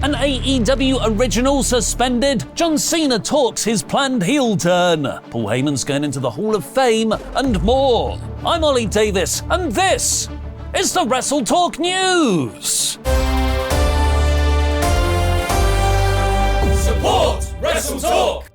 An AEW Original Suspended. John Cena talks his planned heel turn. Paul Heyman's going into the Hall of Fame, and more. I'm Oli Davis, and this is the WrestleTalk News. Support WrestleTalk!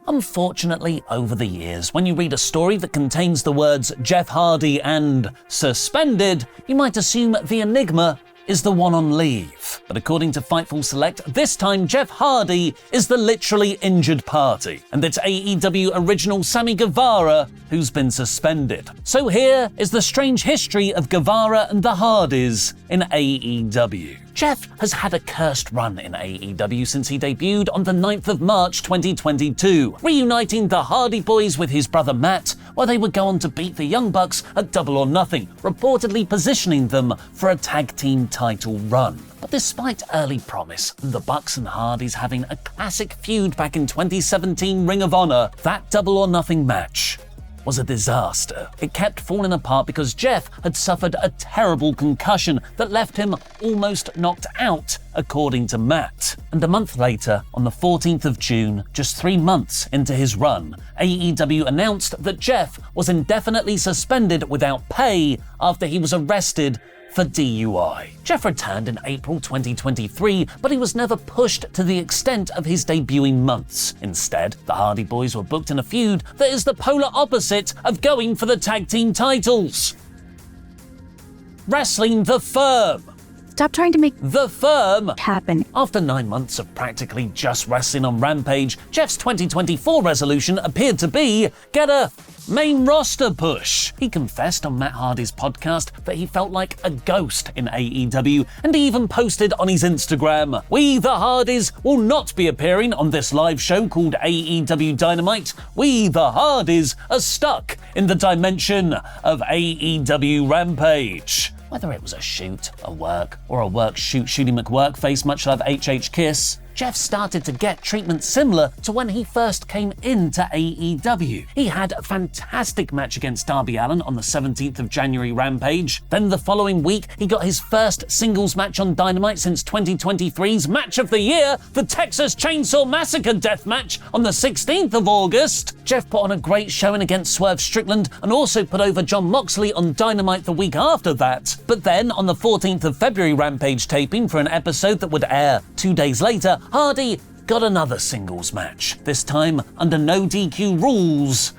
Unfortunately, over the years, when you read a story that contains the words Jeff Hardy and suspended, you might assume the enigma is the one on leave. But according to Fightful Select, this time Jeff Hardy is the literally injured party, and it's AEW Original Sammy Guevara who's been suspended. So here is the strange history of Guevara and the Hardys in AEW. Jeff has had a cursed run in AEW since he debuted on the 9th of March 2022, reuniting the Hardy Boys with his brother Matt, where they would go on to beat the Young Bucks at Double or Nothing, reportedly positioning them for a tag team title run. But despite early promise, the Bucks and Hardys having a classic feud back in 2017 Ring of Honor, that Double or Nothing match was a disaster. It kept falling apart because Jeff had suffered a terrible concussion that left him almost knocked out, according to Matt. And a month later, on the 14th of June, just 3 months into his run, AEW announced that Jeff was indefinitely suspended without pay after he was arrested for DUI. Jeff returned in April 2023, but he was never pushed to the extent of his debuting months. Instead, the Hardy Boys were booked in a feud that is the polar opposite of going for the tag team titles. Wrestling the Firm. Stop trying to make The Firm happen. After 9 months of practically just wrestling on Rampage, Jeff's 2024 resolution appeared to be get a main roster push. He confessed on Matt Hardy's podcast that he felt like a ghost in AEW, and he even posted on his Instagram, "We the Hardys will not be appearing on this live show called AEW Dynamite. We the Hardys are stuck in the dimension of AEW Rampage." Whether it was a shoot, a work, or a work shoot Shooty McWork face much like HH Kiss, Jeff started to get treatment similar to when he first came into AEW. He had a fantastic match against Darby Allin on the 17th of January Rampage. Then the following week, he got his first singles match on Dynamite since 2023's Match of the Year, the Texas Chainsaw Massacre death match on the 16th of August. Jeff put on a great showing against Swerve Strickland and also put over Jon Moxley on Dynamite the week after that. But then on the 14th of February Rampage taping for an episode that would air 2 days later, Hardy got another singles match, this time under no DQ rules,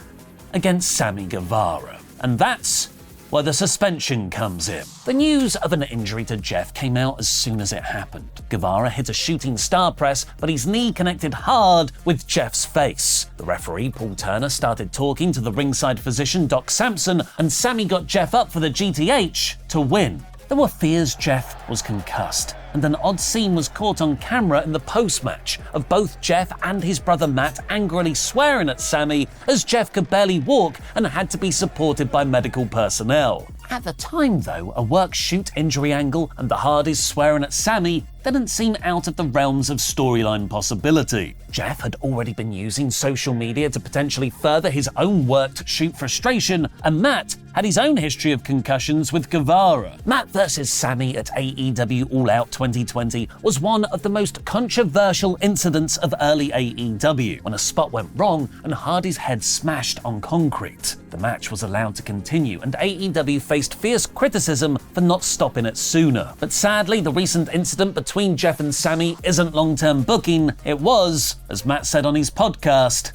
against Sammy Guevara. And that's where the suspension comes in. The news of an injury to Jeff came out as soon as it happened. Guevara hit a shooting star press, but his knee connected hard with Jeff's face. The referee, Paul Turner, started talking to the ringside physician, Doc Sampson, and Sammy got Jeff up for the GTH to win. There were fears Jeff was concussed, and an odd scene was caught on camera in the post-match of both Jeff and his brother Matt angrily swearing at Sammy as Jeff could barely walk and had to be supported by medical personnel. At the time, though, a work shoot injury angle and the Hardys swearing at Sammy didn't seem out of the realms of storyline possibility. Jeff had already been using social media to potentially further his own worked shoot frustration, and Matt had his own history of concussions with Guevara. Matt versus Sammy at AEW All Out 2020 was one of the most controversial incidents of early AEW, when a spot went wrong and Hardy's head smashed on concrete. The match was allowed to continue, and AEW faced fierce criticism for not stopping it sooner. But sadly, the recent incident between Jeff and Sammy isn't long-term booking. It was, as Matt said on his podcast,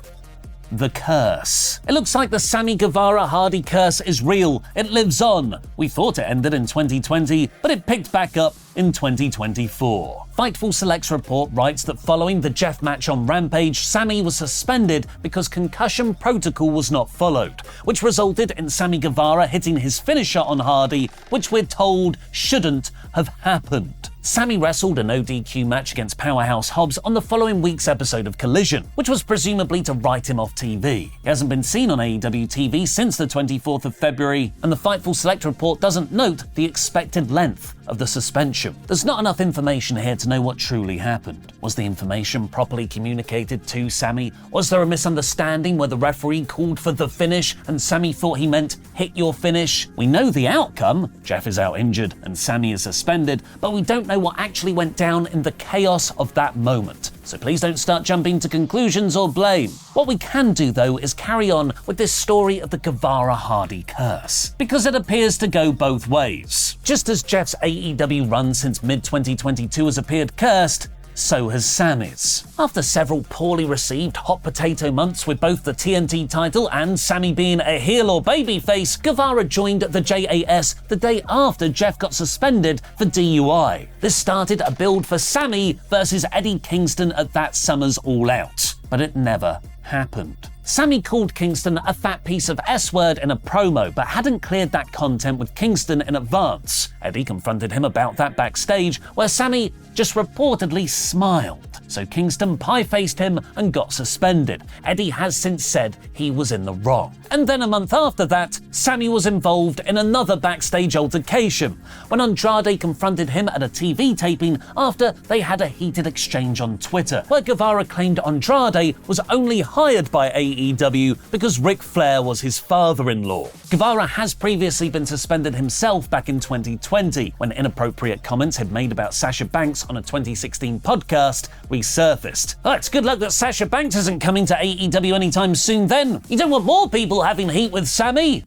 the curse. It looks like the Sammy Guevara Hardy curse is real. It lives on. We thought it ended in 2020, but it picked back up in 2024. Fightful Select's report writes that following the Jeff match on Rampage, Sammy was suspended because concussion protocol was not followed, which resulted in Sammy Guevara hitting his finisher on Hardy, which we're told shouldn't have happened. Sammy wrestled a no DQ match against Powerhouse Hobbs on the following week's episode of Collision, which was presumably to write him off TV. He hasn't been seen on AEW TV since the 24th of February, and the Fightful Select report doesn't note the expected length of the suspension. There's not enough information here to know what truly happened. Was the information properly communicated to Sami? Was there a misunderstanding where the referee called for the finish and Sami thought he meant hit your finish? We know the outcome. Jeff is out injured and Sami is suspended, but we don't know what actually went down in the chaos of that moment. So please don't start jumping to conclusions or blame. What we can do though is carry on with this story of the Guevara-Hardy curse, because it appears to go both ways. Just as Jeff's AEW run since mid-2022 has appeared cursed, so has Sami's. After several poorly received hot potato months with both the TNT title and Sami being a heel or babyface, Guevara joined the JAS the day after Jeff got suspended for DUI. This started a build for Sami versus Eddie Kingston at that summer's All Out, but it never happened. Sami called Kingston a fat piece of S-word in a promo, but hadn't cleared that content with Kingston in advance. Eddie confronted him about that backstage, where Sami just reportedly smiled. So Kingston pie-faced him and got suspended. Eddie has since said he was in the wrong. And then a month after that, Sami was involved in another backstage altercation, when Andrade confronted him at a TV taping after they had a heated exchange on Twitter, where Guevara claimed Andrade was only hired by AEW because Ric Flair was his father-in-law. Guevara has previously been suspended himself back in 2020, when inappropriate comments he'd made about Sasha Banks on a 2016 podcast resurfaced. It's good luck that Sasha Banks isn't coming to AEW anytime soon then. You don't want more people having heat with Sami.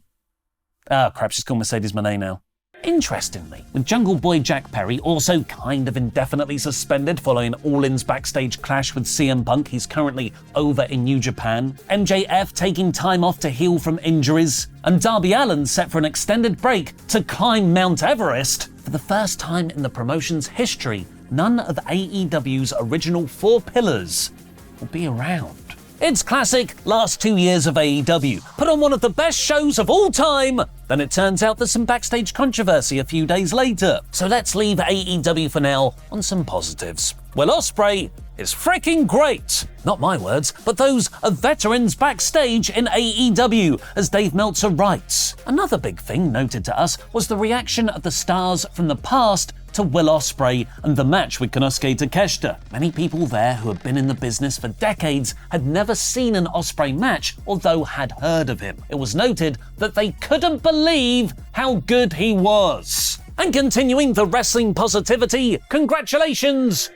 Crap, she's called Mercedes Moné now. Interestingly, with Jungle Boy Jack Perry also kind of indefinitely suspended following All In's backstage clash with CM Punk, he's currently over in New Japan, MJF taking time off to heal from injuries, and Darby Allin set for an extended break to climb Mount Everest, for the first time in the promotion's history, none of AEW's original 4 pillars will be around. It's classic last 2 years of AEW. Put on one of the best shows of all time, then it turns out there's some backstage controversy a few days later. So let's leave AEW for now on some positives. Well, Ospreay is freaking great. Not my words, but those of veterans backstage in AEW, as Dave Meltzer writes. Another big thing noted to us was the reaction of the stars from the past to Will Ospreay and the match with Konosuke Takeshita. Many people there who had been in the business for decades had never seen an Ospreay match, although had heard of him. It was noted that they couldn't believe how good he was. And continuing the wrestling positivity, congratulations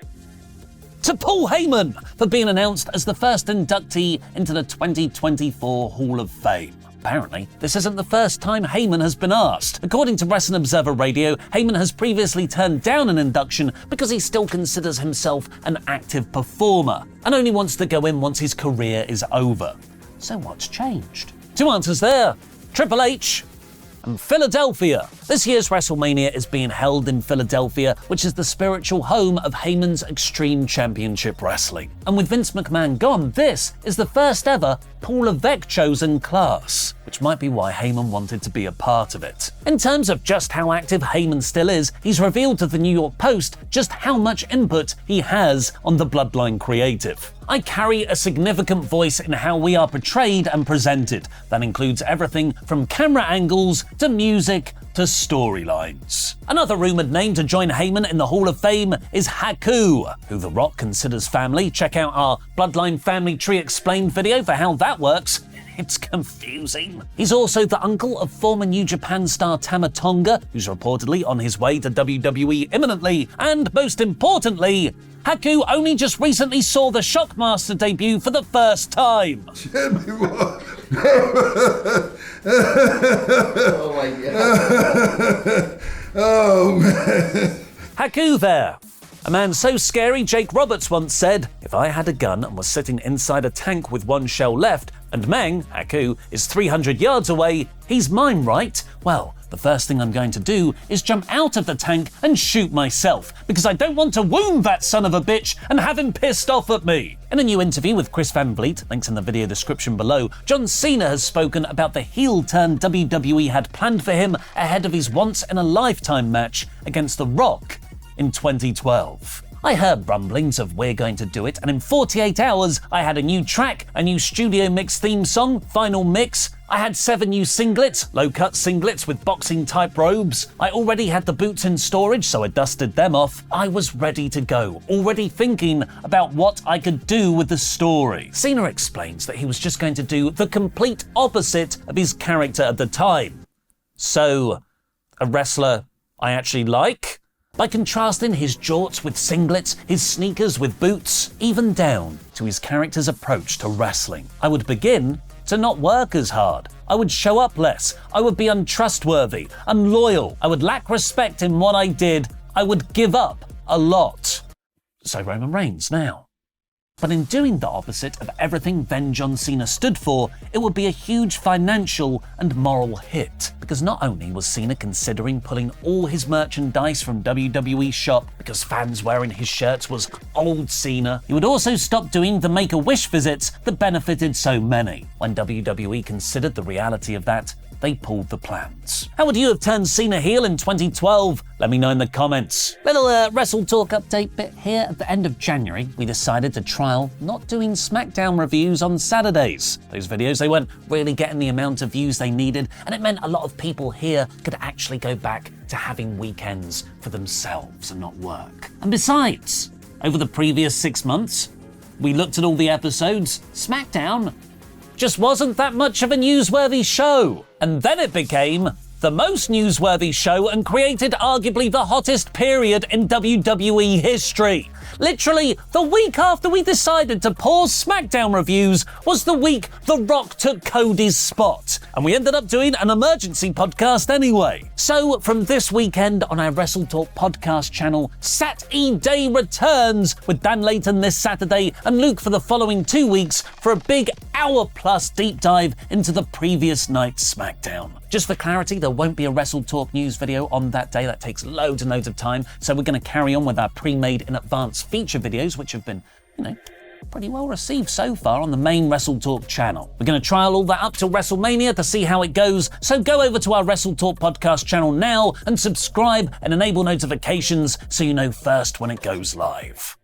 to Paul Heyman for being announced as the first inductee into the 2024 Hall of Fame. Apparently, this isn't the first time Heyman has been asked. According to Wrestling Observer Radio, Heyman has previously turned down an induction because he still considers himself an active performer and only wants to go in once his career is over. So what's changed? 2 answers there. Triple H and Philadelphia. This year's WrestleMania is being held in Philadelphia, which is the spiritual home of Heyman's Extreme Championship Wrestling. And with Vince McMahon gone, this is the first ever Paul Levesque chosen class, which might be why Heyman wanted to be a part of it. In terms of just how active Heyman still is, he's revealed to the New York Post just how much input he has on the Bloodline creative. I carry a significant voice in how we are portrayed and presented. That includes everything from camera angles to music to storylines. Another rumoured name to join Heyman in the Hall of Fame is Haku, who The Rock considers family. Check out our Bloodline Family Tree Explained video for how that works. It's confusing. He's also the uncle of former New Japan star Tama Tonga, who's reportedly on his way to WWE imminently. And most importantly, Haku only just recently saw the Shockmaster debut for the first time. Oh my god. Oh man. Haku there. A man so scary, Jake Roberts once said, "If I had a gun and was sitting inside a tank with one shell left, and Meng, Haku, is 300 yards away, he's mine, right? Well, the first thing I'm going to do is jump out of the tank and shoot myself, because I don't want to wound that son of a bitch and have him pissed off at me." In a new interview with Chris Van Vliet, links in the video description below, John Cena has spoken about the heel turn WWE had planned for him ahead of his once-in-a-lifetime match against The Rock in 2012. I heard rumblings of We're Going to Do It, and in 48 hours, I had a new track, a new studio mix theme song, final mix. I had 7 new singlets, low-cut singlets with boxing-type robes. I already had the boots in storage, so I dusted them off. I was ready to go, already thinking about what I could do with the story. Cena explains that he was just going to do the complete opposite of his character at the time. So, a wrestler I actually like? By contrasting his jorts with singlets, his sneakers with boots, even down to his character's approach to wrestling. I would begin to not work as hard. I would show up less. I would be untrustworthy, unloyal. I would lack respect in what I did. I would give up a lot. So Roman Reigns now. But in doing the opposite of everything then John Cena stood for, it would be a huge financial and moral hit. Because not only was Cena considering pulling all his merchandise from WWE shop because fans wearing his shirts was old Cena, he would also stop doing the Make-A-Wish visits that benefited so many. When WWE considered the reality of that, they pulled the plans. How would you have turned Cena heel in 2012? Let me know in the comments. Little WrestleTalk update bit here. At the end of January, we decided to trial not doing SmackDown reviews on Saturdays. Those videos, they weren't really getting the amount of views they needed, and it meant a lot of people here could actually go back to having weekends for themselves and not work. And besides, over the previous 6 months, we looked at all the episodes. SmackDown just wasn't that much of a newsworthy show. And then it became the most newsworthy show and created arguably the hottest period in WWE history. Literally, the week after we decided to pause SmackDown reviews was the week The Rock took Cody's spot. And we ended up doing an emergency podcast anyway. So, from this weekend on our WrestleTalk podcast channel, Sat-E Day returns with Dan Layton this Saturday and Luke for the following 2 weeks for a big hour-plus deep dive into the previous night's SmackDown. Just for clarity, there won't be a WrestleTalk news video on that day. That takes loads and loads of time. So we're going to carry on with our pre-made in advance feature videos, which have been, pretty well received so far on the main WrestleTalk channel. We're going to trial all that up till WrestleMania to see how it goes. So go over to our WrestleTalk podcast channel now and subscribe and enable notifications so you know first when it goes live.